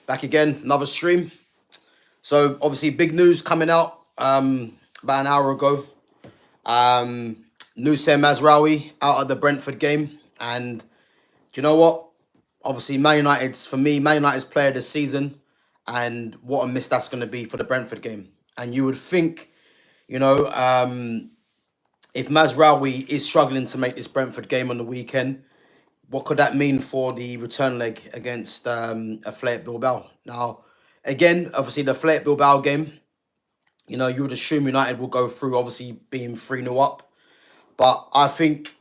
Back again, another stream. So obviously, big news coming out about an hour ago. Noussair Mazraoui out of the Brentford game, and do you know what? Obviously, Man United's player this season, and what a miss that's going to be for the Brentford game. And you would think, you know, if Mazraoui is struggling to make this Brentford game on the weekend, what could that mean for the return leg against Athletic Bilbao? Now, again, obviously the Athletic Bilbao game, you would assume United will go through, obviously being 3-0 up. But I think,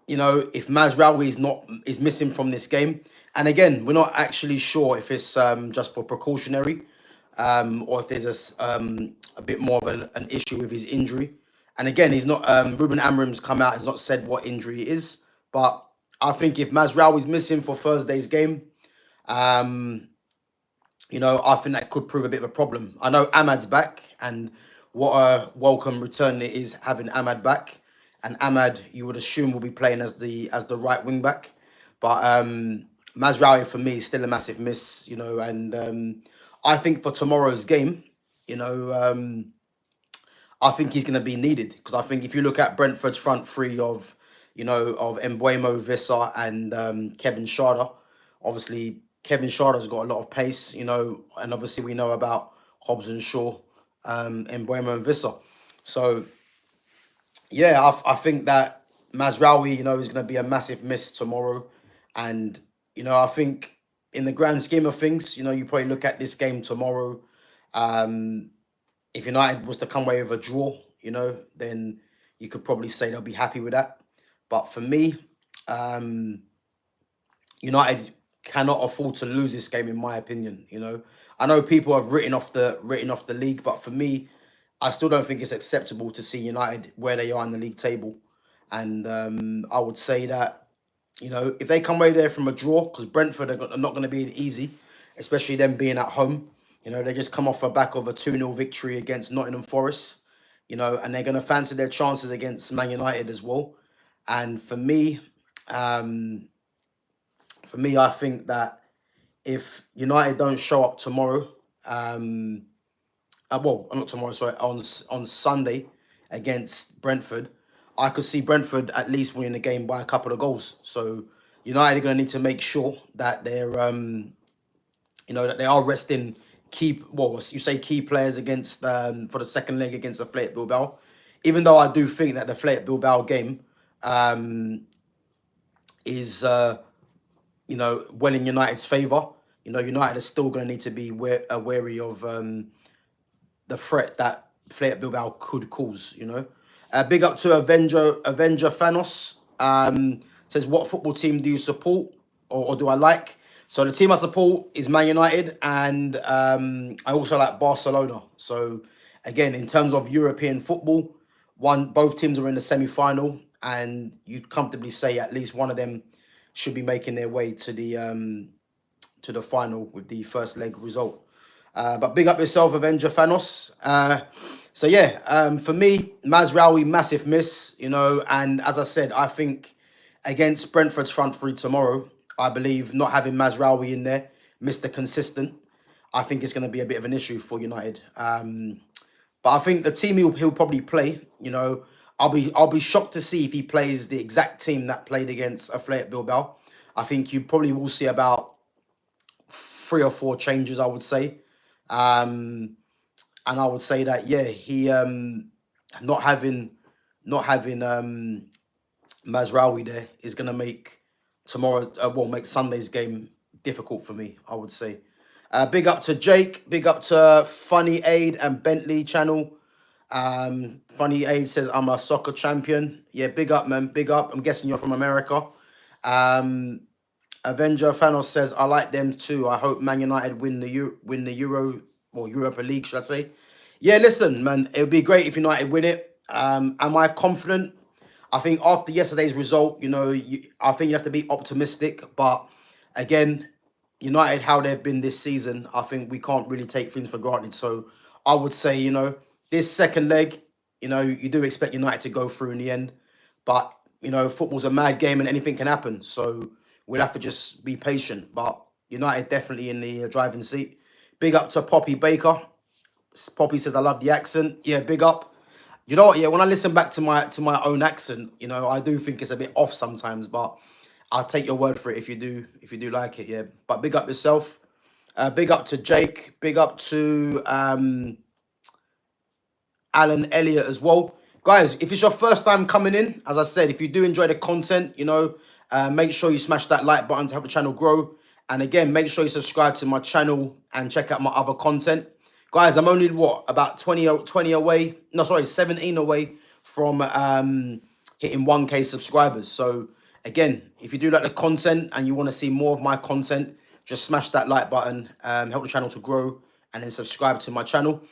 if Mazraoui is missing from this game, and again, we're not actually sure if it's just for precautionary, or if there's a bit more of an issue with his injury. And again, he's not. Ruben Amorim's come out, has not said what injury it is, but I think if Mazraoui's missing for Thursday's game, I think that could prove a bit of a problem. I know Ahmad's back, and what a welcome return it is having Ahmad back. And Ahmad, you would assume, will be playing as the right wing back, but Mazraoui for me is still a massive miss. And I think for tomorrow's game, I think he's going to be needed, because I think if you look at Brentford's front three of Mbeumo, Visser, and Kevin Schade, obviously Kevin Schade's got a lot of pace, and obviously we know about Hobbs and Shaw, Mbeumo and Visser. So yeah, I think that Mazraoui, is going to be a massive miss tomorrow, and I think in the grand scheme of things, you probably look at this game tomorrow. If United was to come away with a draw, then you could probably say they'll be happy with that. But for me, United cannot afford to lose this game, in my opinion. I know people have written off the league, but for me, I still don't think it's acceptable to see United where they are in the league table. And I would say that, if they come away there from a draw, because Brentford are not going to be easy, especially them being at home. They just come off the back of a 2-0 victory against Nottingham Forest, and they're going to fancy their chances against Man United as well. And for me, I think that if United don't show up tomorrow, not tomorrow, sorry, on Sunday against Brentford, I could see Brentford at least winning the game by a couple of goals. So United are going to need to make sure that they're, that they are resting key players against for the second leg against Athletic Bilbao. Even though I do think that the Athletic Bilbao game is well in United's favour. United is still going to need to be wary of the threat that Athletic Bilbao could cause. Big up to Avenger Thanos. Says, what football team do you support or do I like? So the team I support is Man United, and I also like Barcelona. So again, in terms of European football, both teams are in the semi-final, and you'd comfortably say at least one of them should be making their way to the final with the first leg result. But big up yourself, Avenger Thanos. So yeah, for me, Mazraoui, massive miss, and as I said, I think against Brentford's front three tomorrow, I believe not having Mazraoui in there, Mr. Consistent, I think it's going to be a bit of an issue for United. But I think the team he'll probably play, I'll be shocked to see if he plays the exact team that played against Athletic Bilbao. I think you probably will see about 3 or 4 changes, I would say. And I would say that, yeah, he not having Mazraoui there is going to make make Sunday's game difficult for me, I would say. Big up to Jake, big up to Funny Aid and Bentley channel. Funny Aid says, I'm a soccer champion. Yeah, big up, man, big up. I'm guessing you're from America. Avenger Thanos says, I like them too. I hope Man United win the Euro or Europa League, should I say. Yeah, listen, man, it would be great if United win it. Am I confident? I think after yesterday's result, I think you have to be optimistic. But again, United, how they've been this season, I think we can't really take things for granted. So I would say, this second leg, you do expect United to go through in the end. But, football's a mad game and anything can happen. So we'll have to just be patient. But United definitely in the driving seat. Big up to Poppy Baker. Poppy says, I love the accent. Yeah, big up. You know what? Yeah, when I listen back to my own accent, you know, I do think it's a bit off sometimes, but I'll take your word for it if you do like it. Yeah, but big up yourself. Big up to Jake. Big up to Alan Elliott as well. Guys, if it's your first time coming in, as I said, if you do enjoy the content, you know, make sure you smash that like button to help the channel grow. And again, make sure you subscribe to my channel and check out my other content. Guys, I'm only, what, about 20 away? No, sorry, 17 away from hitting 1K subscribers. So again, if you do like the content and you want to see more of my content, just smash that like button, help the channel to grow, and then subscribe to my channel.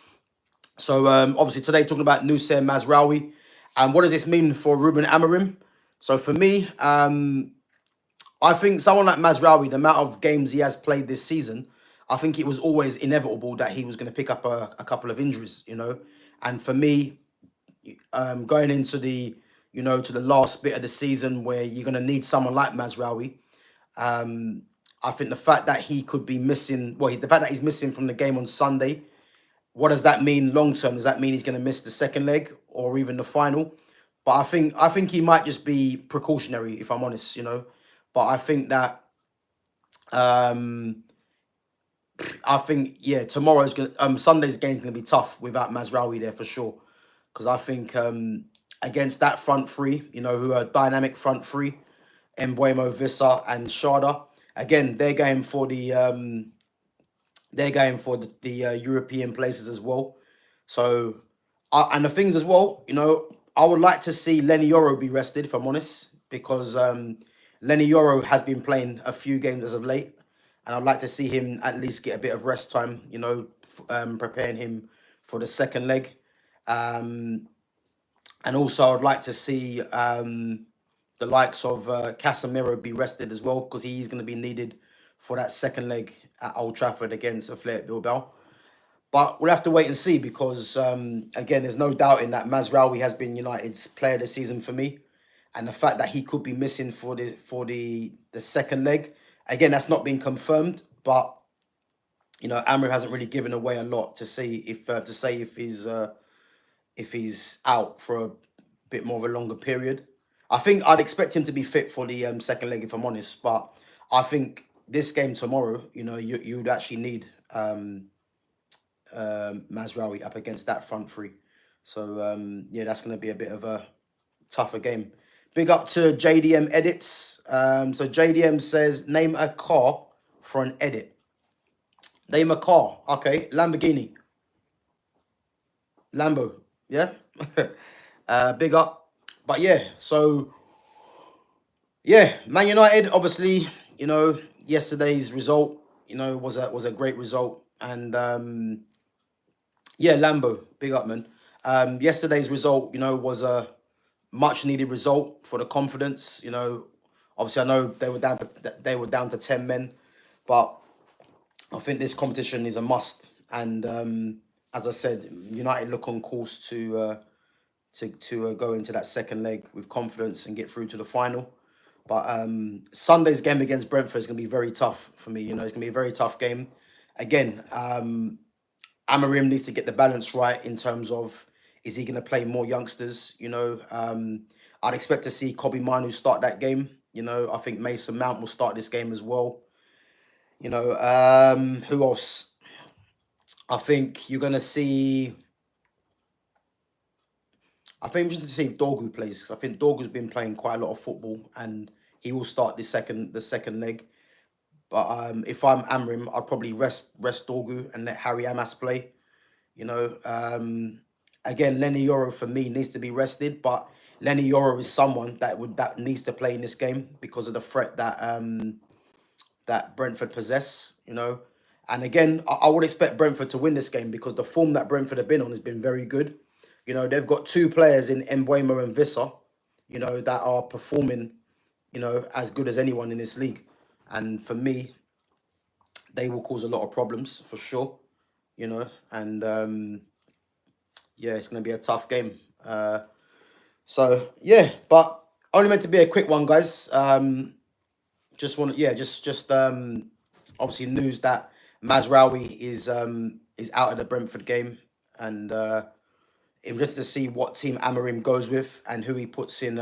So obviously today talking about Noussair Mazraoui. And what does this mean for Ruben Amorim? So for me, I think someone like Mazraoui, the amount of games he has played this season, I think it was always inevitable that he was going to pick up a couple of injuries, you know. And for me, going into the, you know, to the last bit of the season where you're going to need someone like Mazraoui, I think the fact that he could be missing, well, the fact that he's missing from the game on Sunday, what does that mean long term? Does that mean he's going to miss the second leg or even the final? But I think he might just be precautionary, if I'm honest, you know. But I think that yeah, tomorrow's gonna Sunday's game's gonna be tough without Mazraoui there for sure. Because I think against that front three, you know, who are dynamic front three, Mbeumo, Visser, and Sharda, again, they're going for the European places as well. So, and the things as well, you know, I would like to see Lenny Yoro be rested, if I'm honest, because Lenny Yoro has been playing a few games as of late, and I'd like to see him at least get a bit of rest time, you know, preparing him for the second leg. And also, I'd like to see the likes of Casemiro be rested as well, because he's going to be needed for that second leg at Old Trafford against Athletic Bilbao. But we'll have to wait and see, because, again, there's no doubting that Mazraoui has been United's player of the season for me. And the fact that he could be missing for the second leg, again, that's not been confirmed. But, you know, Amorim hasn't really given away a lot to see if he's out for a bit more of a longer period. I think I'd expect him to be fit for the second leg, if I'm honest. But I think this game tomorrow, you know, you'd actually need Mazraoui up against that front three. So, yeah, that's going to be a bit of a tougher game. Big up to JDM Edits. So JDM says, name a car for an edit. Name a car. Okay, Lamborghini. Lambo, yeah? Big up. But yeah, so, yeah, Man United, obviously, you know, yesterday's result, you know, was a great result. And, yeah, Lambo, big up, man. Yesterday's result, you know, was a much needed result for the confidence. You know, obviously I know they were down to 10 men, but I think this competition is a must. And as I said, United look on course to go into that second leg with confidence and get through to the final. But Sunday's game against Brentford is going to be very tough for me. You know, it's going to be a very tough game. Again, Amorim needs to get the balance right in terms of, is he going to play more youngsters? You know, I'd expect to see Kobbie Mainoo start that game. You know, I think Mason Mount will start this game as well. You know, who else? I think you're going to see... I think we're just to see if Dorgu plays. I think Dorgu's been playing quite a lot of football, and he will start the second leg. But if I'm Amorim, I'd probably rest Dorgu and let Harry Amas play. You know, again, Lenny Yoro for me needs to be rested, but Lenny Yoro is someone that needs to play in this game because of the threat that that Brentford possess. You know, and again, I would expect Brentford to win this game because the form that Brentford have been on has been very good. You know, they've got two players in Mbeumo and Visser, you know, that are performing, you know, as good as anyone in this league. And for me, they will cause a lot of problems for sure, you know. And yeah, it's going to be a tough game. So yeah, but only meant to be a quick one, guys. Just want to, yeah, just obviously news that Mazraoui is out of the Brentford game, and interested to see what team Amorim goes with and who he puts in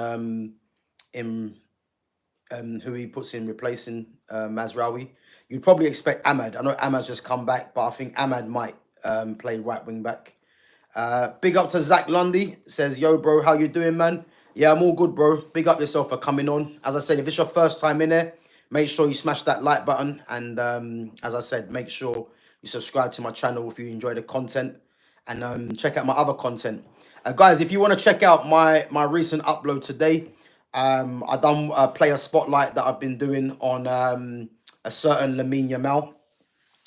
who he puts in replacing Mazraoui. You'd probably expect Ahmad. I know Ahmad's just come back, but I think Ahmad might play right wing back. Big up to Zach Lundy. Says, yo, bro, how you doing, man? Yeah, I'm all good, bro. Big up yourself for coming on. As I said, if it's your first time in there, make sure you smash that like button. And as I said, make sure you subscribe to my channel if you enjoy the content. And check out my other content. Guys, if you want to check out my recent upload today, I done a player spotlight that I've been doing on a certain Lamine Yamal.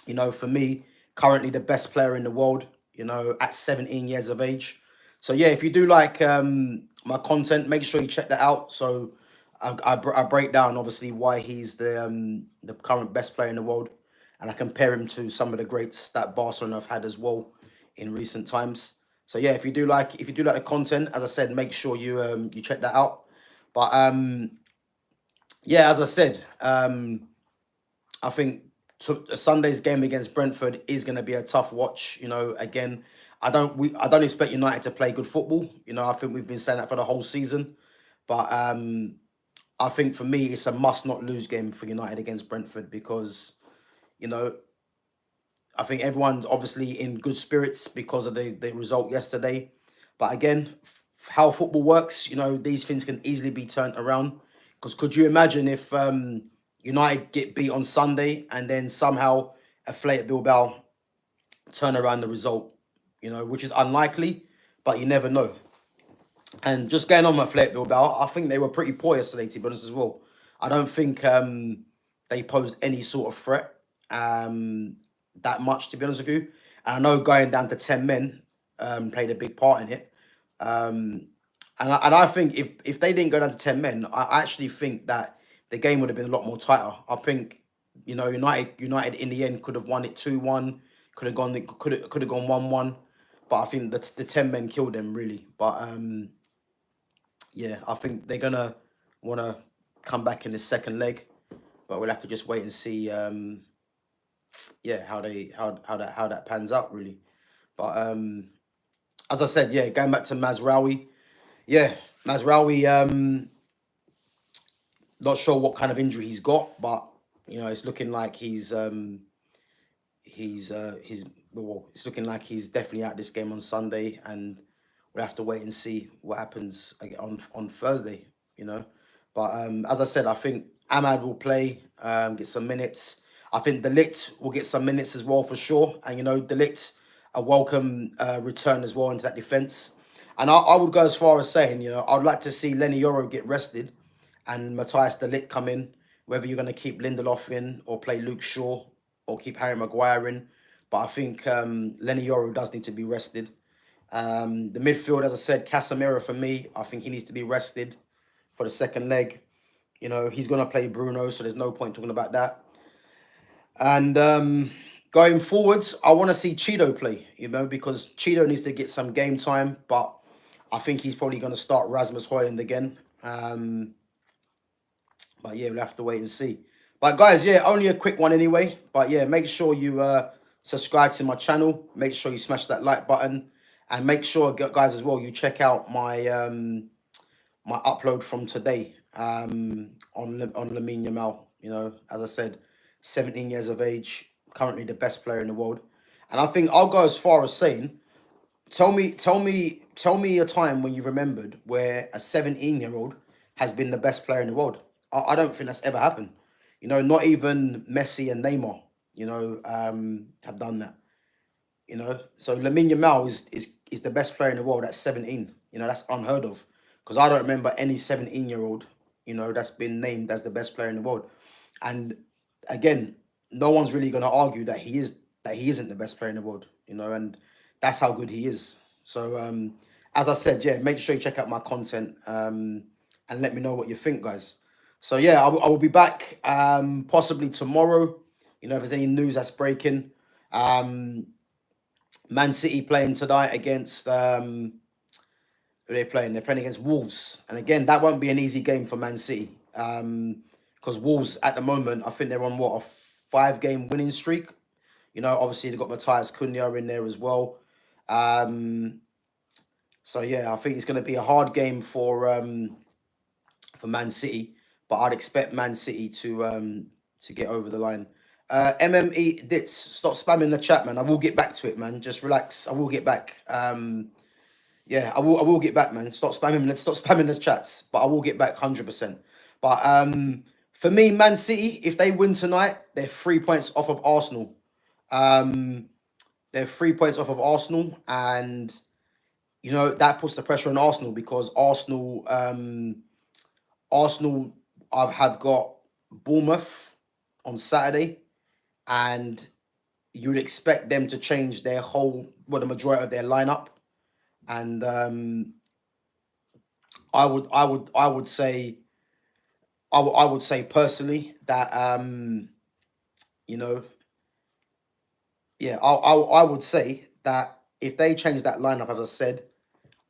You know, for me, currently the best player in the world, you know, at 17 years of age. So yeah, if you do like my content, make sure you check that out. So I break down obviously why he's the current best player in the world, and I compare him to some of the greats that Barcelona have had as well in recent times. So yeah, if you do like the content, as I said, make sure you check that out. But yeah, as I said, I think Sunday's game against Brentford is going to be a tough watch. You know, again, I don't expect United to play good football. You know, I think we've been saying that for the whole season. But I think for me, it's a must not lose game for United against Brentford because, you know, I think everyone's obviously in good spirits because of the result yesterday. But again, how football works, you know, these things can easily be turned around. Because could you imagine if United get beat on Sunday and then somehow Athletic Bilbao turn around the result, you know, which is unlikely, but you never know. And just going on with Athletic Bilbao, I think they were pretty poor yesterday, to be honest, as well. I don't think they posed any sort of threat that much, to be honest with you. And I know going down to 10 men played a big part in it. And I think if they didn't go down to 10 men, I actually think that the game would have been a lot more tighter. I think, you know, United in the end could have won it 2-1, could have gone 1-1. But I think the 10 men killed them really. But yeah, I think they're gonna wanna come back in the second leg. But we'll have to just wait and see yeah, how that pans out really. But as I said, yeah, going back to Mazraoui. Yeah, Mazraoui, not sure what kind of injury he's got, but you know, it's looking like it's looking like he's definitely out this game on Sunday, and we'll have to wait and see what happens on Thursday, you know. But as I said, I think Ahmad will play, get some minutes. I think De Ligt will get some minutes as well for sure, and you know, De Ligt a welcome return as well into that defense. And I would go as far as saying, you know, I'd like to see Lenny Yoro get rested and Matthias De Ligt come in, whether you're going to keep Lindelof in or play Luke Shaw or keep Harry Maguire in. But I think Lenny Yoro does need to be rested. The midfield, as I said, Casemiro for me, I think he needs to be rested for the second leg. You know, he's going to play Bruno, so there's no point talking about that. And going forwards, I want to see Cheeto play, you know, because Cheeto needs to get some game time, but I think he's probably going to start Rasmus Højlund again. But yeah, we'll have to wait and see. But guys, yeah, only a quick one anyway. But yeah, make sure you subscribe to my channel. Make sure you smash that like button. And make sure, guys, as well, you check out my my upload from today on Lamine Yamal. You know, as I said, 17 years of age, currently the best player in the world. And I think I'll go as far as saying, tell me a time when you remembered where a 17-year-old has been the best player in the world. I don't think that's ever happened. You know, not even Messi and Neymar, you know, have done that. You know, so Lamine Yamal is the best player in the world at 17. You know, that's unheard of. Because I don't remember any 17-year-old, you know, that's been named as the best player in the world. And again, no one's really going to argue that he isn't the best player in the world, you know, and that's how good he is. So as I said, yeah, make sure you check out my content and let me know what you think, guys. So yeah, I will be back possibly tomorrow. You know, if there's any news that's breaking. Man City playing tonight against who are they playing? They're playing against Wolves, and again, that won't be an easy game for Man City because Wolves at the moment, I think they're on what, a 5-game winning streak. You know, obviously they've got Matthias Cunha in there as well. So yeah, I think it's going to be a hard game for Man City, but I'd expect Man City to get over the line. MME Dits, stop spamming the chat, man. I will get back to it, man. Just relax. I will get back. Yeah, I will get back, man. Stop spamming. Let's stop spamming the chats, but I will get back 100%. But for me, Man City, if they win tonight, they're 3 points off of Arsenal. They're 3 points off of Arsenal, and you know that puts the pressure on Arsenal because Arsenal have got Bournemouth on Saturday, and you'd expect them to change their the majority of their lineup, and I would say personally that you know, yeah, I would say that if they change that lineup, as I said,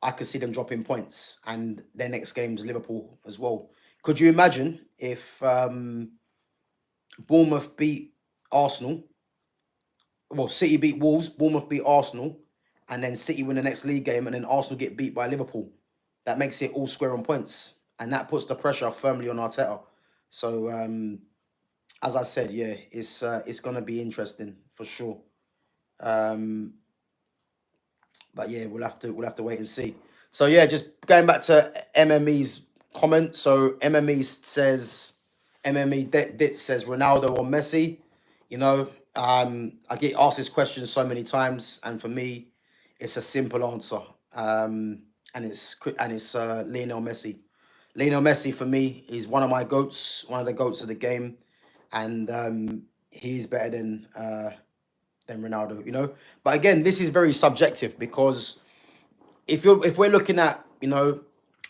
I could see them dropping points, and their next game's Liverpool as well. Could you imagine if Bournemouth beat Arsenal? Well, City beat Wolves, Bournemouth beat Arsenal, and then City win the next league game, and then Arsenal get beat by Liverpool. That makes it all square on points, and that puts the pressure firmly on Arteta. So, as I said, yeah, it's gonna be interesting for sure. But yeah, we'll have to wait and see. So yeah, just going back to MME's comment. So MME says Dit says Ronaldo or Messi. You know, I get asked this question so many times, and for me, it's a simple answer. And it's Lionel Messi. Lionel Messi for me is one of my goats, one of the goats of the game, and he's better than Ronaldo, you know. But again, this is very subjective because if we're looking at, you know,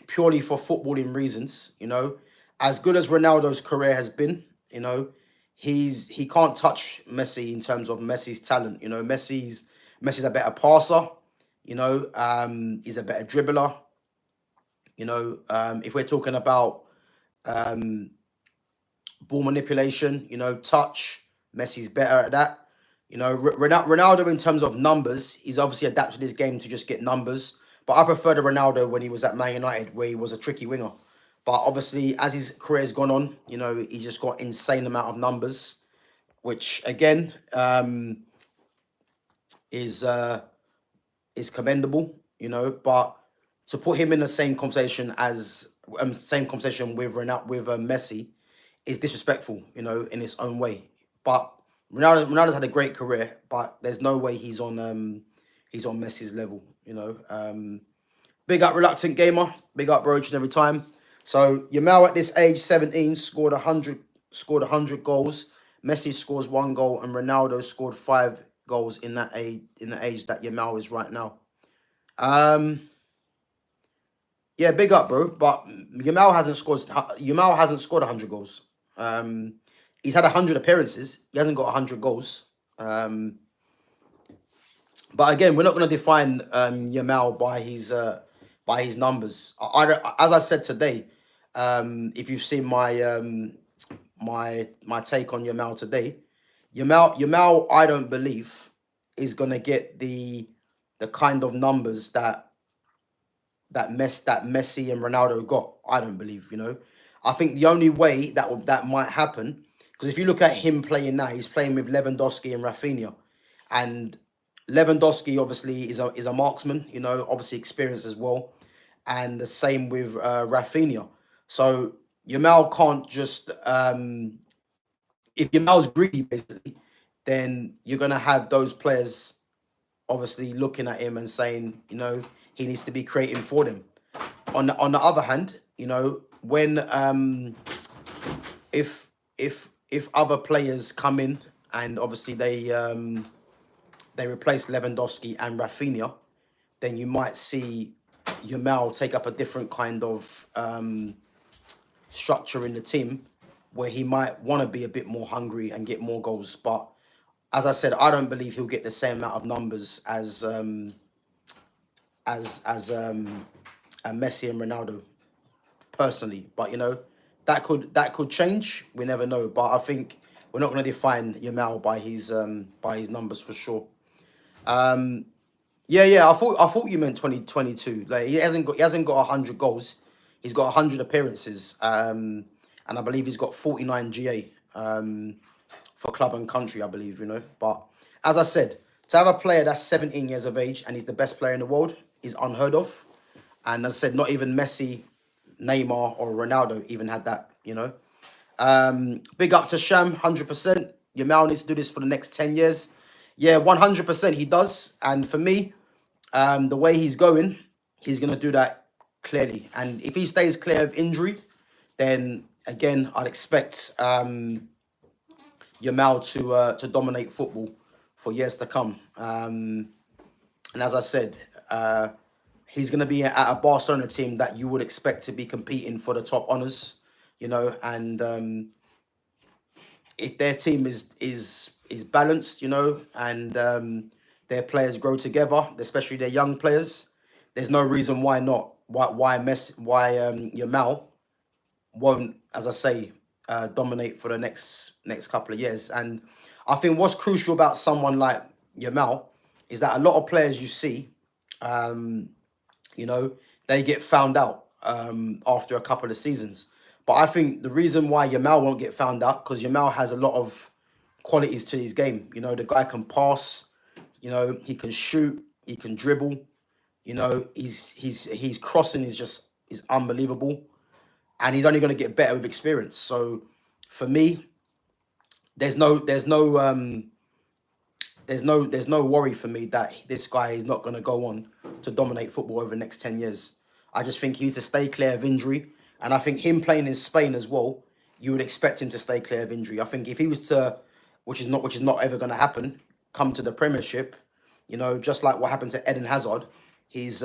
purely for footballing reasons, you know, as good as Ronaldo's career has been, you know, he can't touch Messi in terms of Messi's talent. You know, Messi's a better passer, you know, he's a better dribbler. You know, if we're talking about ball manipulation, you know, touch, Messi's better at that. You know, Ronaldo in terms of numbers, he's obviously adapted his game to just get numbers. But I prefer the Ronaldo when he was at Man United, where he was a tricky winger. But obviously, as his career's gone on, you know, he's just got insane amount of numbers, which again is commendable, you know. But to put him in the same conversation with Messi is disrespectful, you know, in its own way. But Ronaldo's had a great career, but there's no way he's on Messi's level, you know. Big up Reluctant Gamer, big up bro each and every time. So Yamal at this age, 17, scored 100 goals. Messi scores 1 goal, and Ronaldo scored 5 goals in the age that Yamal is right now. Yeah, big up, bro. But Yamal hasn't scored 100 goals. He's had 100 appearances. He hasn't got 100 goals. But again, we're not going to define Yamal by his numbers. As I said today, if you've seen my my take on Yamal today, Yamal, I don't believe is going to get the kind of numbers that Messi and Ronaldo got. I don't believe, you know. I think the only way that might happen, because if you look at him playing now, he's playing with Lewandowski and Rafinha, and Lewandowski obviously is a marksman, you know, obviously experienced as well, and the same with Rafinha. So Yamal can't just if Yamal's greedy basically, then you're gonna have those players obviously looking at him and saying, you know, he needs to be creating for them. On the other hand, you know, when if other players come in and obviously they replace Lewandowski and Rafinha, then you might see Yamal take up a different kind of structure in the team, where he might want to be a bit more hungry and get more goals. But as I said, I don't believe he'll get the same amount of numbers as Messi and Ronaldo, personally. But you know, that could change. We never know. But I think we're not going to define Yamal by his numbers for sure. Yeah. I thought you meant 2022. Like he hasn't got 100 goals. He's got 100 appearances. And I believe he's got 49 GA. For club and country, I believe, But as I said, to have a player that's 17 years of age and he's the best player in the world is unheard of. And as I said, not even Messi, Neymar, or Ronaldo even had that. Big up to Sham, 100%. Yamal needs to do this for the next 10 years. Yeah, 100% he does. And for me, the way he's going, he's going to do that clearly. And if he stays clear of injury, then again, I'd expect Yamal to dominate football for years to come. And as I said, he's going to be at a Barcelona team that you would expect to be competing for the top honours, and if their team is balanced, and their players grow together, especially their young players, there's no reason why not. Why Yamal won't, as I say, dominate for the next couple of years. And I think what's crucial about someone like Yamal is that a lot of players you see, they get found out after a couple of seasons. But I think the reason why Yamal won't get found out, because Yamal has a lot of qualities to his game. The guy can pass, he can shoot, he can dribble, his crossing is unbelievable. And he's only going to get better with experience. So for me, there's no worry for me that this guy is not going to go on to dominate football over the next 10 years. I just think he needs to stay clear of injury. And I think him playing in Spain as well, you would expect him to stay clear of injury. I think if he was to, which is not ever going to happen, come to the Premiership, just like what happened to Eden Hazard, his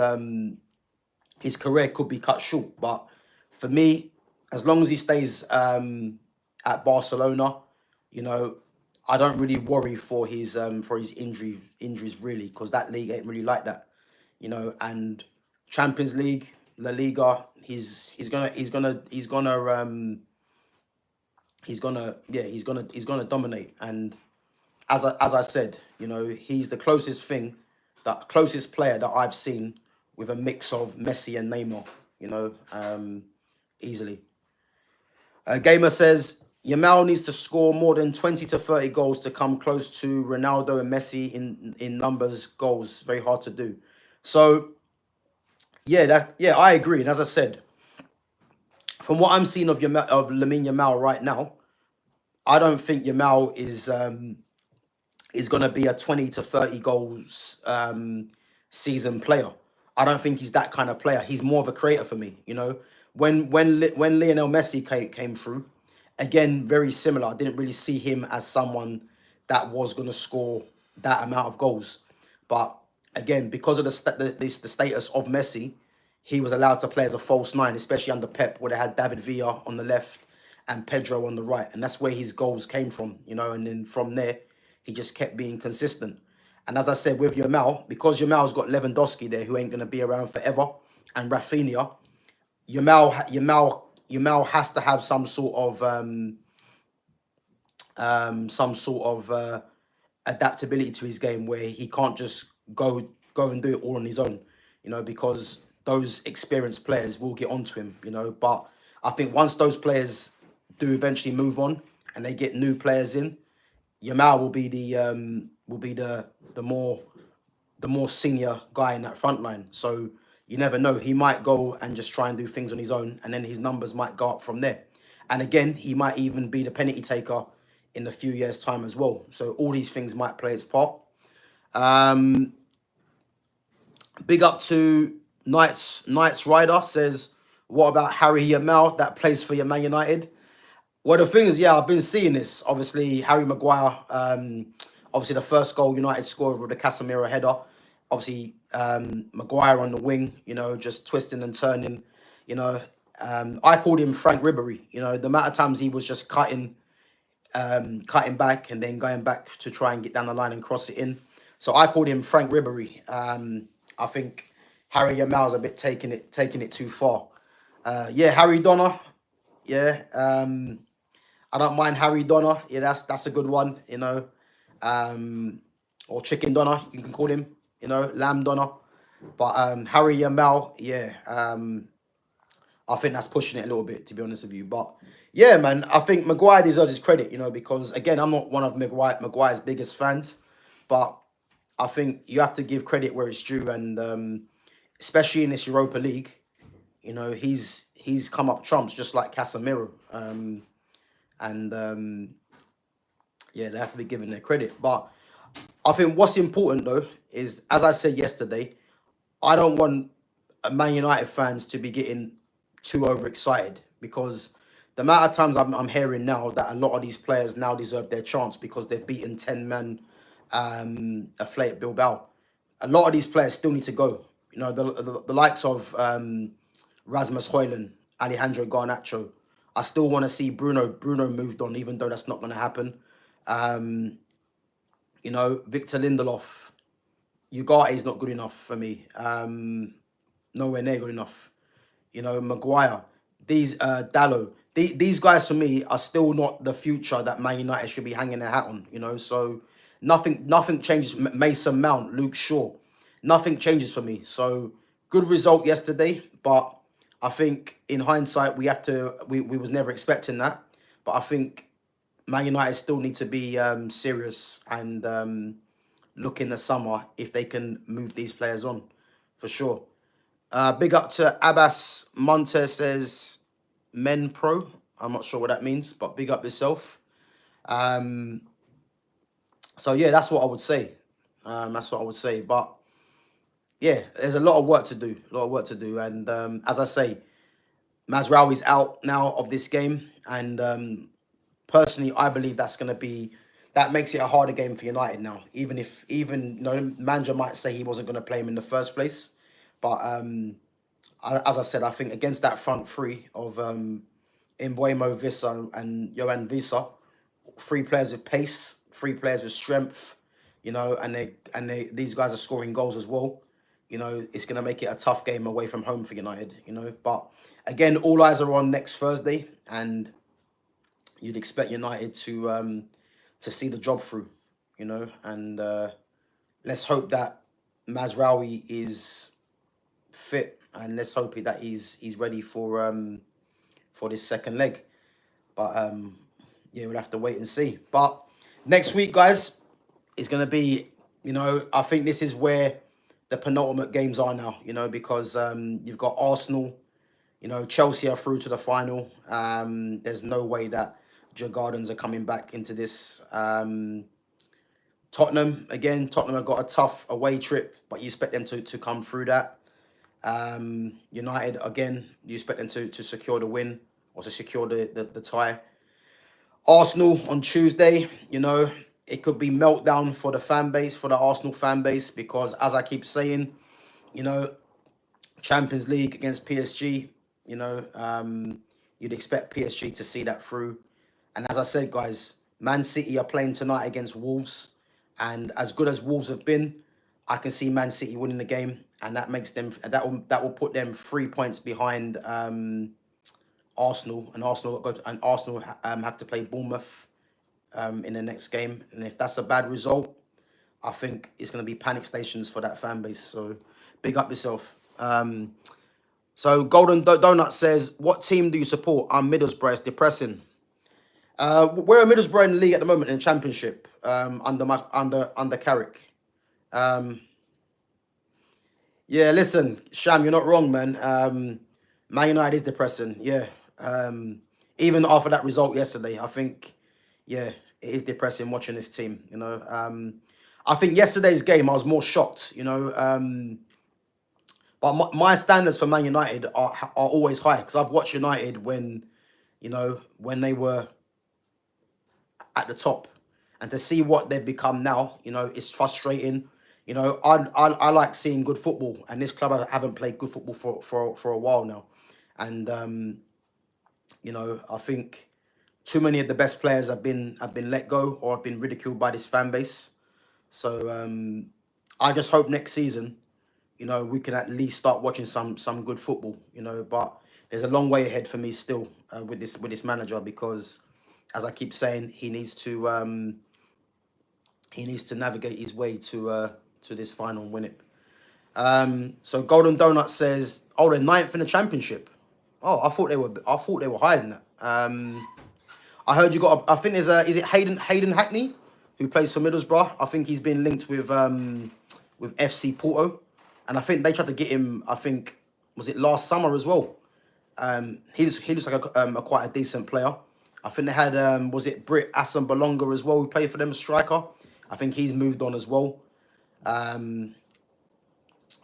career could be cut short. But for me, as long as he stays at Barcelona, I don't really worry for his injuries really, because that league ain't really like that, And Champions League, La Liga, he's gonna dominate. And as I said, he's the closest player that I've seen with a mix of Messi and Neymar, easily. Gamer says, Yamal needs to score more than 20 to 30 goals to come close to Ronaldo and Messi in numbers, goals. Very hard to do. So, I agree. And as I said, from what I'm seeing of Lamine Yamal right now, I don't think Yamal is going to be a 20 to 30 goals season player. I don't think he's that kind of player. He's more of a creator for me, When Lionel Messi came through, again, very similar. I didn't really see him as someone that was going to score that amount of goals. But again, because of the status of Messi, he was allowed to play as a false nine, especially under Pep, where they had David Villa on the left and Pedro on the right. And that's where his goals came from, and then from there, he just kept being consistent. And as I said, with Yamal, because Yamal's got Lewandowski there, who ain't going to be around forever, and Rafinha, Yamal has to have some sort of adaptability to his game, where he can't just go and do it all on his own, because those experienced players will get onto him, But I think once those players do eventually move on and they get new players in, Yamal will be the more senior guy in that front line. So you never know. He might go and just try and do things on his own, and then his numbers might go up from there. And again, he might even be the penalty taker in a few years' time as well. So all these things might play its part. Big up to Knights Rider says, what about Harry Yamal that plays for your Man United? Well, the thing is, I've been seeing this. Obviously, Harry Maguire, obviously the first goal United scored with the Casemiro header. Obviously, Maguire on the wing, just twisting and turning. I called him Frank Ribery. The amount of times he was just cutting back and then going back to try and get down the line and cross it in. So I called him Frank Ribery. I think Harry Yamal's a bit taking it too far. Harry Donner. I don't mind Harry Donner. Yeah, that's a good one. Or Chicken Donner, you can call him. Lamb Donner. But Harry Yamal, yeah. I think that's pushing it a little bit, to be honest with you. But yeah, man, I think Maguire deserves his credit, because again, I'm not one of Maguire's biggest fans, but I think you have to give credit where it's due, and especially in this Europa League, he's come up trumps just like Casemiro, and yeah, they have to be given their credit. But I think what's important though is, as I said yesterday, I don't want Man United fans to be getting too overexcited, because the amount of times I'm hearing now that a lot of these players now deserve their chance because they've beaten 10 men Athletic Bilbao. A lot of these players still need to go. The likes of Rasmus Højlund, Alejandro Garnacho. I still want to see Bruno moved on, even though that's not going to happen. Victor Lindelof. Ugarte is not good enough for me. Nowhere near good enough. Maguire. These Dallo. These guys for me are still not the future that Man United should be hanging their hat on. So nothing changes. Mason Mount, Luke Shaw. Nothing changes for me. So good result yesterday, but I think in hindsight we was never expecting that. But I think Man United still need to be serious and look in the summer if they can move these players on, for sure. Big up to Abbas Monte says Men Pro. I'm not sure what that means, but big up yourself. So yeah, that's what I would say. But yeah, there's a lot of work to do. And as I say, Mazraoui's out now of this game, and personally, I believe that makes it a harder game for United now. Even manager might say he wasn't going to play him in the first place, but as I said, I think against that front three of Mbuemo, Vissa, and Johan Visa, 3 players with pace, 3 players with strength, and these guys are scoring goals as well. It's going to make it a tough game away from home for United. But again, all eyes are on next Thursday, and you'd expect United to see the job through. And let's hope that Mazraoui is fit, and let's hope that he's ready for this second leg. But yeah, we'll have to wait and see. But next week, guys, is going to be, I think this is where the penultimate games are now, because you've got Arsenal, Chelsea are through to the final. There's no way that Gardens are coming back into this. Tottenham have got a tough away trip, but you expect them to come through that. United, again, you expect them to secure the win or to secure the tie. Arsenal on Tuesday, it could be meltdown for the fan base, for the Arsenal fan base, because as I keep saying, Champions League against PSG, you'd expect PSG to see that through. And as I said, guys, Man City are playing tonight against Wolves, and as good as Wolves have been, I can see Man City winning the game, and that makes them that will put them 3 points behind Arsenal, and Arsenal have to play Bournemouth in the next game, and if that's a bad result, I think it's going to be panic stations for that fan base. So big up yourself. So Golden Donut says, what team do you support? I'm Middlesbrough. It's depressing. We're a Middlesbrough in the league at the moment in the Championship, under Carrick. Yeah, listen, Sham, you're not wrong, man. Man United is depressing. Yeah. Even after that result yesterday, I think, yeah, it is depressing watching this team. I think yesterday's game I was more shocked. But my standards for Man United are always high, because I've watched United when they were at the top, and to see what they've become now, it's frustrating. I like seeing good football, and this club haven't played good football for a while now, and I think too many of the best players have been let go or have been ridiculed by this fan base. So I just hope next season, we can at least start watching some good football. But there's a long way ahead for me still with this manager, because as I keep saying, he needs to navigate his way to this final and win it. So Golden Donut says, "Oh, they're ninth in the championship. Oh, I thought they were higher than that. I heard you got. I think there's is it Hayden Hackney, who plays for Middlesbrough. I think he's been linked with FC Porto, and I think they tried to get him. I think was it last summer as well. He looks like a quite a decent player. I think they had was it Britt Assombalonga as well, who played for them, striker. I think he's moved on as well.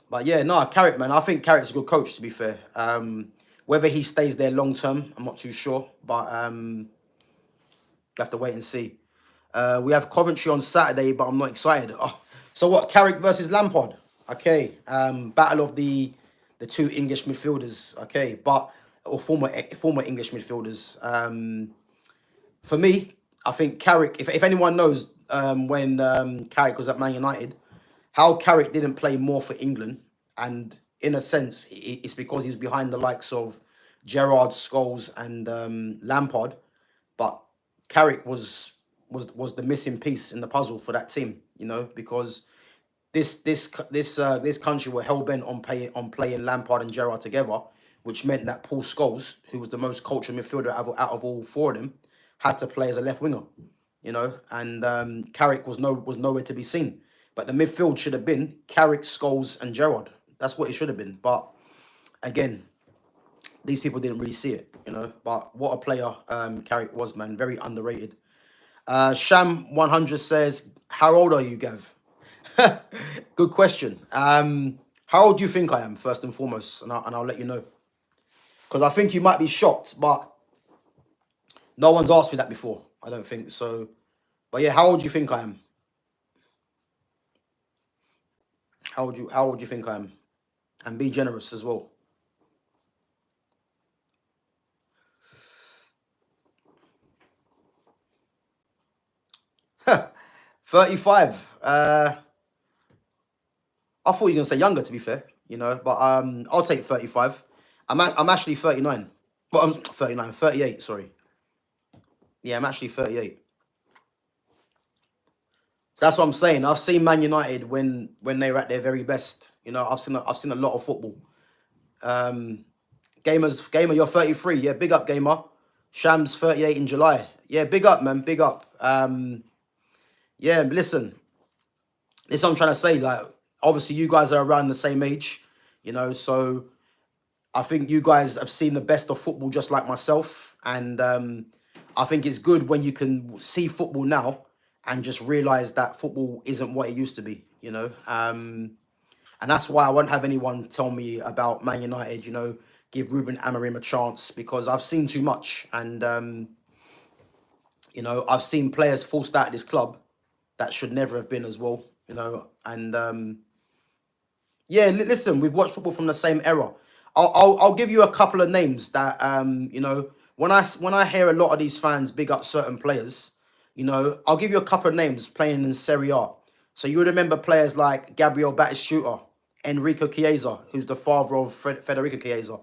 But yeah, no, Carrick, man. I think Carrick's a good coach, to be fair. Whether he stays there long term, I'm not too sure. But we have to wait and see. We have Coventry on Saturday, but I'm not excited. Oh, so what? Carrick versus Lampard. Okay. Battle of the two English midfielders. Okay, or former English midfielders. For me, I think Carrick. If anyone knows when Carrick was at Man United, how Carrick didn't play more for England, and in a sense, it's because he was behind the likes of Gerrard, Scholes, and Lampard. But Carrick was the missing piece in the puzzle for that team, you know, because this country were hell bent on playing Lampard and Gerrard together, which meant that Paul Scholes, who was the most cultured midfielder out of all four of them, had to play as a left winger, you know, and Carrick was nowhere to be seen. But the midfield should have been Carrick, Scholes, and Gerrard. That's what it should have been. But again, these people didn't really see it, you know. But what a player Carrick was, man. Very underrated. Sham 100 says, "How old are you, Gav?" Good question. How old do you think I am, first and foremost? And I'll let you know. Because I think you might be shocked, but no one's asked me that before. I don't think so. But yeah, how old do you think I am? How old do you think I am? And be generous as well. Huh. 35. I thought you were gonna say younger, to be fair, you know, but I'll take 35. I'm actually 39. But I'm 39, 38, sorry. Yeah, I'm actually 38. That's what I'm saying. I've seen Man United when they were at their very best. You know, I've seen a lot of football. Gamer, you're 33. Yeah, big up, Gamer. Shams 38 in July. Yeah, big up, man. Big up. Yeah, listen. This is what I'm trying to say. Like, obviously, you guys are around the same age, you know, so I think you guys have seen the best of football just like myself. And I think it's good when you can see football now and just realise that football isn't what it used to be, you know. And that's why I won't have anyone tell me about Man United, you know, give Ruben Amorim a chance, because I've seen too much. And, you know, I've seen players forced out of this club that should never have been as well, you know. And, yeah, listen, we've watched football from the same era. I'll give you a couple of names that, you know, when I hear a lot of these fans big up certain players, you know, I'll give you a couple of names playing in Serie A. So you would remember players like Gabriel Batistuta, Enrico Chiesa, who's the father of Federico Chiesa,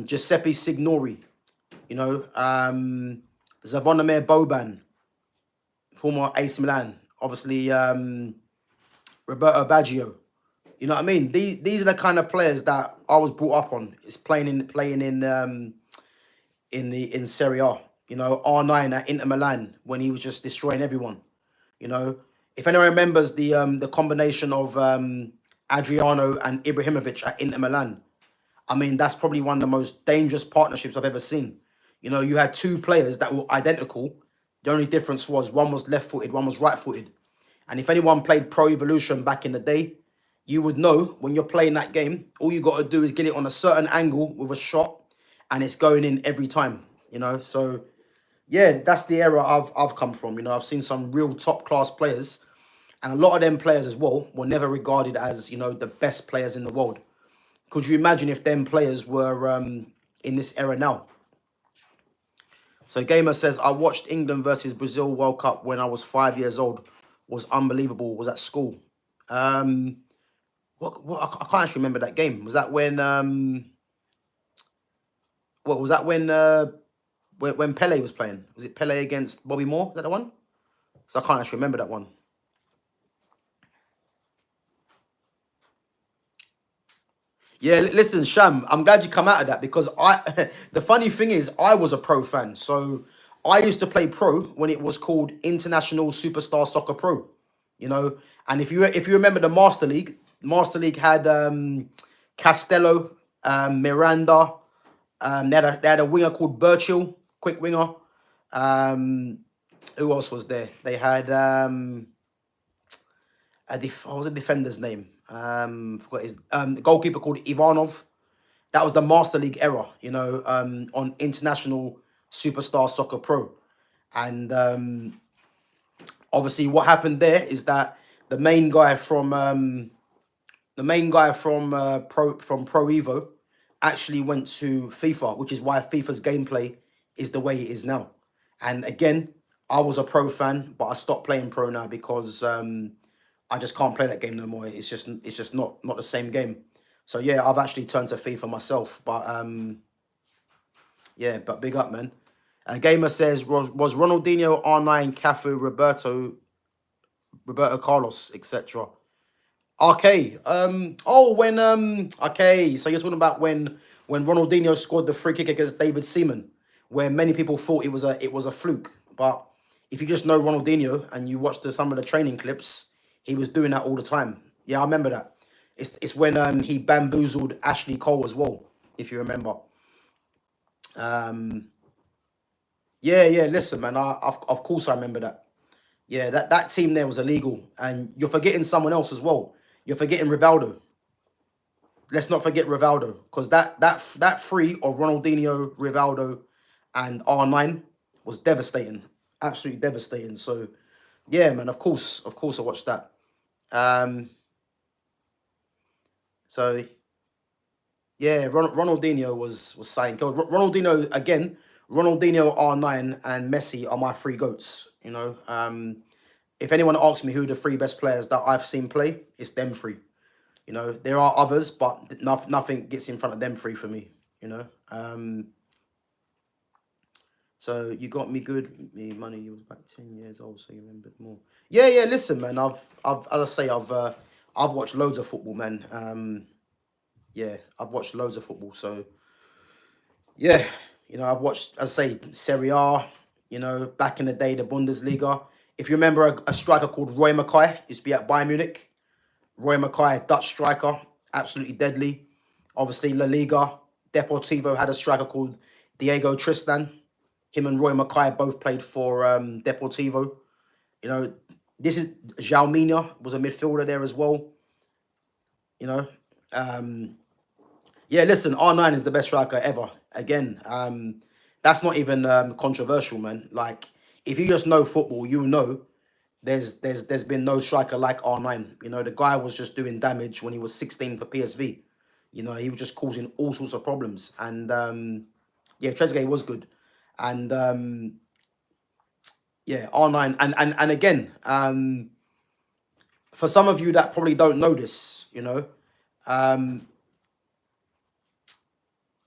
Giuseppe Signori, you know, Zvonimir Boban, former AC Milan, obviously Roberto Baggio. You know what I mean? These are the kind of players that I was brought up on. It's playing in Serie A. You know, R9 at Inter Milan when he was just destroying everyone. You know, if anyone remembers the combination of Adriano and Ibrahimovic at Inter Milan, I mean, that's probably one of the most dangerous partnerships I've ever seen. You know, you had two players that were identical. The only difference was one was left-footed, one was right-footed. And if anyone played Pro Evolution back in the day, you would know when you're playing that game, all you got to do is get it on a certain angle with a shot, and it's going in every time, you know. So, yeah, that's the era I've come from. You know, I've seen some real top-class players, and a lot of them players as well were never regarded as, you know, the best players in the world. Could you imagine if them players were in this era now? So Gamer says, I watched England versus Brazil World Cup when I was 5 years old. Was unbelievable. Was at school. What I can't actually remember that game. Was that when what was that when when Pele was playing. Was it Pele against Bobby Moore? Is that the one? So I can't actually remember that one. Yeah, listen, Sham, I'm glad you come out of that because the funny thing is, I was a pro fan. So I used to play pro when it was called International Superstar Soccer Pro, you know. And if you remember the Master League had Castello, Miranda, they had a winger called Birchall, quick winger. Um, who else was there? They had what was the defender's name? Forgot his goalkeeper called Ivanov. That was the Master League era, you know, on International Superstar Soccer Pro. And obviously what happened there is that the main guy from Pro Evo actually went to FIFA, which is why FIFA's gameplay is the way it is now. And again, I was a pro fan, but I stopped playing pro now because I just can't play that game no more. It's just not the same game. So yeah, I've actually turned to FIFA myself. But yeah, but big up, man. Gamer says was Ronaldinho, R9, Cafu, Roberto Carlos, etc. Okay. Okay. So you're talking about when Ronaldinho scored the free kick against David Seaman, where many people thought it was a fluke. But if you just know Ronaldinho and you watch some of the training clips, he was doing that all the time. Yeah, I remember that. It's when he bamboozled Ashley Cole as well, if you remember. Yeah. Listen, man. Of course I remember that. Yeah, that team there was illegal, and you're forgetting someone else as well. You're forgetting Rivaldo. Let's not forget Rivaldo, because that three of Ronaldinho, Rivaldo, and R9 was devastating, absolutely devastating. So, yeah, man, of course, I watched that. So, yeah, Ronaldinho was saying, Ronaldinho again. Ronaldinho, R9, and Messi are my three goats. You know, if anyone asks me who the three best players that I've seen play, it's them three. You know, there are others, but nothing gets in front of them three for me. You know, so you got me good. Me money. You was about 10 years old, so you remembered more. Yeah. Listen, man. As I say, I've watched loads of football, man. Yeah, I've watched loads of football. So yeah, you know, I've watched, as I say, Serie A. You know, back in the day, the Bundesliga. If you remember a striker called Roy Mackay, used to be at Bayern Munich. Roy Mackay, Dutch striker, absolutely deadly. Obviously, La Liga, Deportivo had a striker called Diego Tristan. Him and Roy Mackay both played for Deportivo. You know, this is João Mina was a midfielder there as well. You know, yeah. Listen, R9 is the best striker ever. Again, that's not even controversial, man. Like, if you just know football, you know there's been no striker like R9. You know, the guy was just doing damage when he was 16 for PSV. You know, he was just causing all sorts of problems. And yeah, Trezeguet was good. And yeah, R9. And again, for some of you that probably don't know this, you know,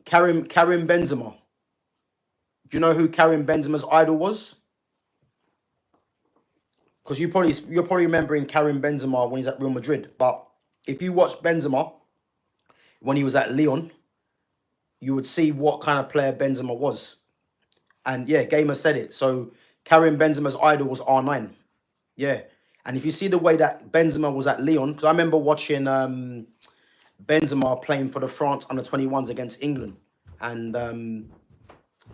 Karim Benzema. Do you know who Karim Benzema's idol was? Because you're probably remembering Karim Benzema when he's at Real Madrid. But if you watch Benzema when he was at Lyon, you would see what kind of player Benzema was. And yeah, Gamer said it. So Karim Benzema's idol was R9. Yeah. And if you see the way that Benzema was at Lyon, because I remember watching Benzema playing for the France under-21s against England. And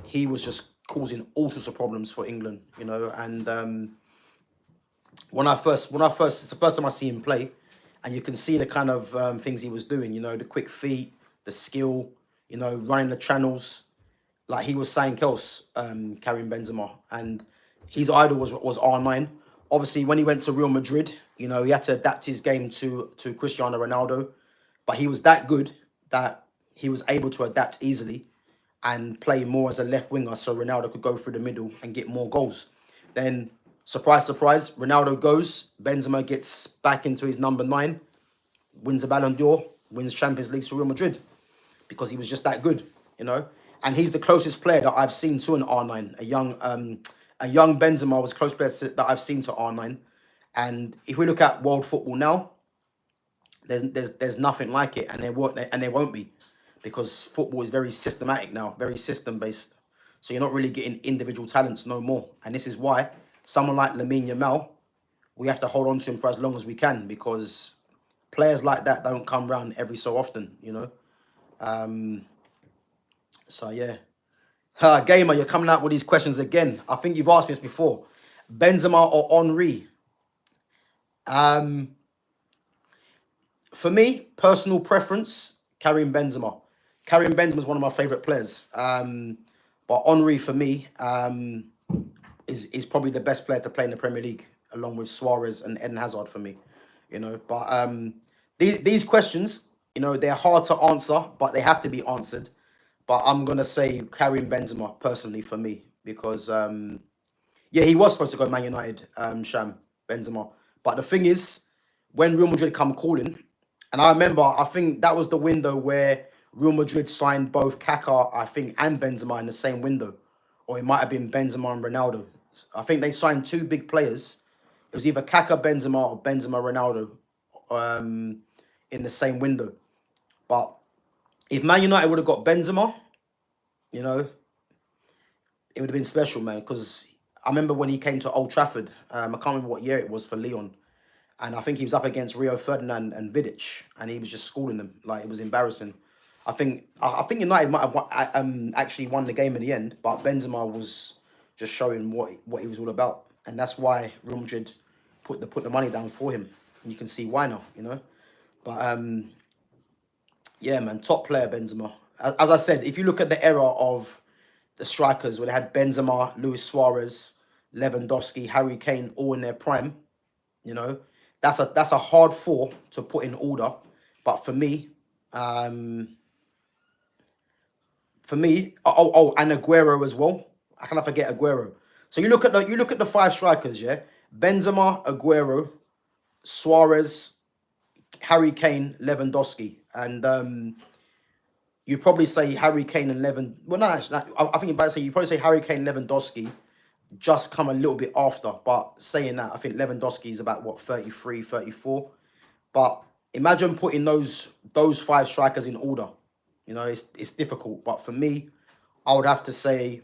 he was just causing all sorts of problems for England, you know. And it's the first time I see him play, and you can see the kind of things he was doing, you know, the quick feet, the skill, you know, running the channels. Like, he was saying else, Karim Benzema, and his idol was R9. Obviously, when he went to Real Madrid, you know, he had to adapt his game to Cristiano Ronaldo, but he was that good that he was able to adapt easily and play more as a left winger, so Ronaldo could go through the middle and get more goals. Then, surprise, surprise, Ronaldo goes, Benzema gets back into his number 9, wins a Ballon d'Or, wins Champions League for Real Madrid, because he was just that good, you know. and he's the closest player that I've seen to an R9. A young Benzema was close player that I've seen to R9. And if we look at world football now, there's nothing like it, and there won't be, because football is very systematic now, very system based. So you're not really getting individual talents no more, and this is why someone like Lamine Yamal, we have to hold on to him for as long as we can, because players like that don't come around every so often, you know. So yeah, Gamer, you're coming out with these questions again. I think you've asked me this before. Benzema or Henry? For me, personal preference, Karim Benzema. Karim Benzema is one of my favourite players. But Henry, for me, is probably the best player to play in the Premier League, along with Suarez and Eden Hazard for me. You know, but these questions, you know, they're hard to answer, but they have to be answered. But I'm going to say Karim Benzema, personally, for me. Because, yeah, he was supposed to go to Man United, Sham, Benzema. But the thing is, when Real Madrid come calling, and I remember, I think that was the window where Real Madrid signed both Kaká, I think, and Benzema in the same window. Or it might have been Benzema and Ronaldo. I think they signed two big players. It was either Kaká, Benzema, or Benzema, Ronaldo in the same window. But if Man United would have got Benzema, you know, it would have been special, man. Because I remember when he came to Old Trafford, I can't remember what year it was for Lyon. And I think he was up against Rio Ferdinand and Vidic, and he was just schooling them. Like, it was embarrassing. I think United might have actually won the game in the end, but Benzema was just showing what he was all about, and that's why Real Madrid put the money down for him. And you can see why now, you know. But yeah, man, top player Benzema. As I said, if you look at the era of the strikers, where they had Benzema, Luis Suarez, Lewandowski, Harry Kane, all in their prime, you know, that's a hard four to put in order. But for me, and Aguero as well. I cannot forget Aguero. So you look at the five strikers, yeah. Benzema, Aguero, Suarez, Harry Kane, Lewandowski, and you'd probably say Harry Kane and Well, no, actually, I think you'd probably say Harry Kane, Lewandowski, just come a little bit after. But saying that, I think Lewandowski is about what, 33, 34. But imagine putting those five strikers in order. You know, it's difficult, but for me, I'd have to say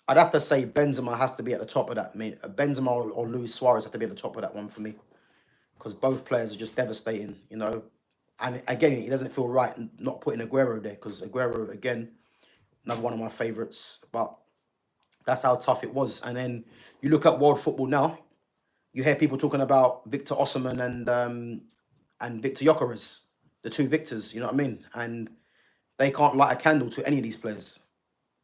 Benzema has to be at the top of that. I mean, Benzema or Luis Suarez have to be at the top of that one for me, because both players are just devastating, you know. And again, it doesn't feel right not putting Aguero there, because Aguero, again, another one of my favourites. But that's how tough it was. And then you look at world football now, you hear people talking about Victor Osimhen and Victor Gyökeres, the two Victors, you know what I mean? And they can't light a candle to any of these players.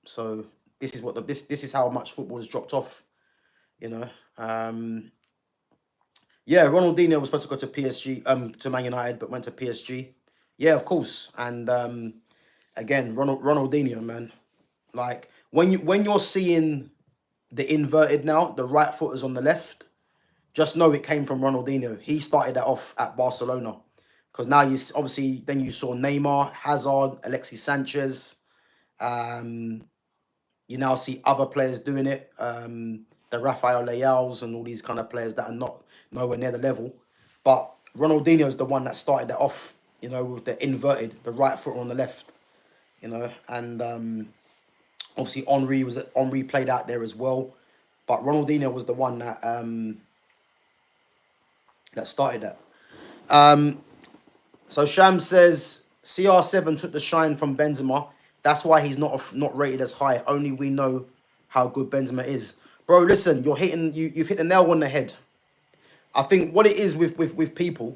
So this is this is how much football has dropped off, you know. Yeah, Ronaldinho was supposed to go to PSG, to Man United, but went to PSG. Yeah, of course. And again, Ronaldinho, man. Like when you're seeing the inverted now, the right foot is on the left, just know it came from Ronaldinho. He started that off at Barcelona. Because now then you saw Neymar, Hazard, Alexis Sanchez. You now see other players doing it. The Rafael Leaos and all these kind of players that are not nowhere near the level. But Ronaldinho is the one that started that off, you know, with the inverted, the right foot on the left, you know. And obviously Henry played out there as well. But Ronaldinho was the one that that started that. So Sham says CR7 took the shine from Benzema. That's why he's not rated as high. Only we know how good Benzema is. Bro, listen, you've hit the nail on the head. I think what it is with people,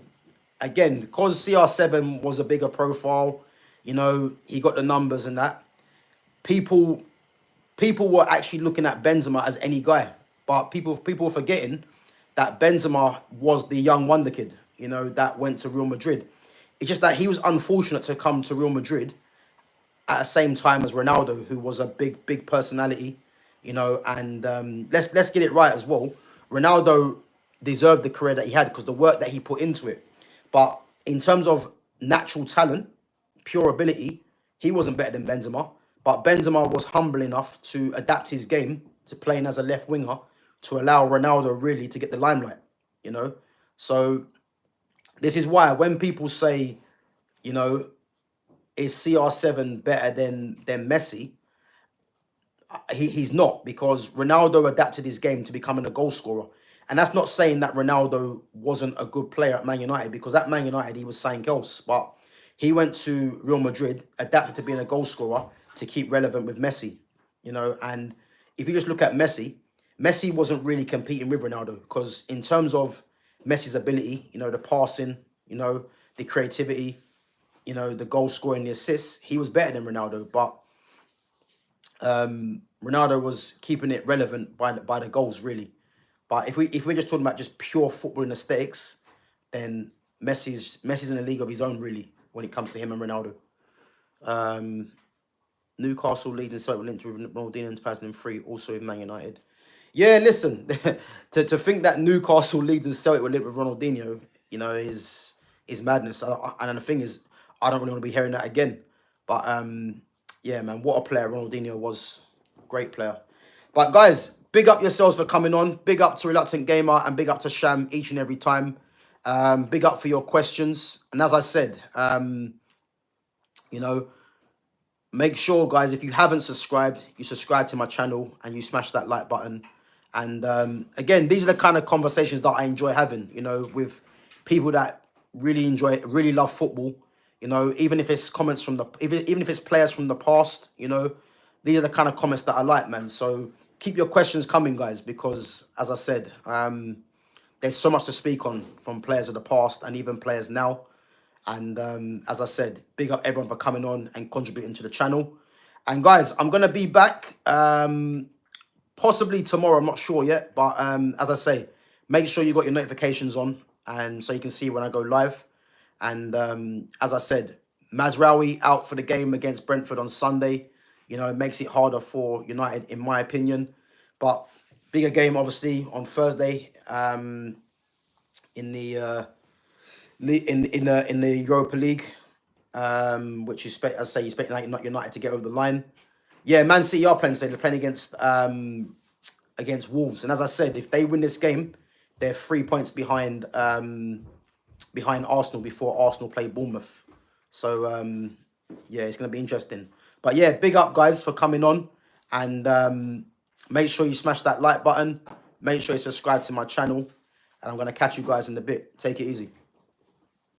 again, because CR7 was a bigger profile, you know, he got the numbers and that. People were actually looking at Benzema as any guy. But people were forgetting that Benzema was the young wonder kid, you know, that went to Real Madrid. It's just that he was unfortunate to come to Real Madrid at the same time as Ronaldo, who was a big personality, you know. And let's get it right as well. Ronaldo deserved the career that he had because the work that he put into it. But in terms of natural talent, pure ability, he wasn't better than Benzema. But Benzema was humble enough to adapt his game to playing as a left winger to allow Ronaldo really to get the limelight, you know. So this is why when people say, you know, is CR7 better than Messi? He's not, because Ronaldo adapted his game to becoming a goal scorer. And that's not saying that Ronaldo wasn't a good player at Man United, because at Man United he was something else. But he went to Real Madrid, adapted to being a goal scorer to keep relevant with Messi, you know. And if you just look at Messi, Messi wasn't really competing with Ronaldo, because in terms of Messi's ability, you know, the passing, you know, the creativity, you know, the goal scoring, the assists, he was better than Ronaldo. But Ronaldo was keeping it relevant by the goals, really. But if we're just talking about just pure footballing aesthetics, then Messi's in a league of his own, really, when it comes to him and Ronaldo. Newcastle leads in Celtic linked with Ronaldinho in 2003, also with Man United. Yeah, listen, to think that Newcastle leads in Celtic were linked with Ronaldinho, you know, is madness. And the thing is, I don't really want to be hearing that again. But yeah, man, what a player Ronaldinho was. Great player. But guys, big up yourselves for coming on. Big up to Reluctant Gamer and big up to Sham each and every time. Big up for your questions. And as I said, you know, make sure, guys, if you haven't subscribed, you subscribe to my channel and you smash that like button. And again, these are the kind of conversations that I enjoy having, you know, with people that really love football. You know, even if it's comments from even if it's players from the past, you know, these are the kind of comments that I like, man. So keep your questions coming, guys, because as I said, there's so much to speak on from players of the past and even players now. And as I said, big up everyone for coming on and contributing to the channel. And guys, I'm going to be back possibly tomorrow. I'm not sure yet. But as I say, make sure you got your notifications on and so you can see when I go live. And as I said, Mazraoui out for the game against Brentford on Sunday. You know, it makes it harder for United, in my opinion. But bigger game, obviously, on Thursday in the Europa League, which you expect, as I say, you expect United to get over the line. Yeah, Man City are playing today. They're playing against Wolves, and as I said, if they win this game, they're 3 points behind Arsenal before Arsenal play Bournemouth. So yeah, it's going to be interesting. But yeah, big up, guys, for coming on, and make sure you smash that like button. Make sure you subscribe to my channel, and I'm going to catch you guys in a bit. Take it easy.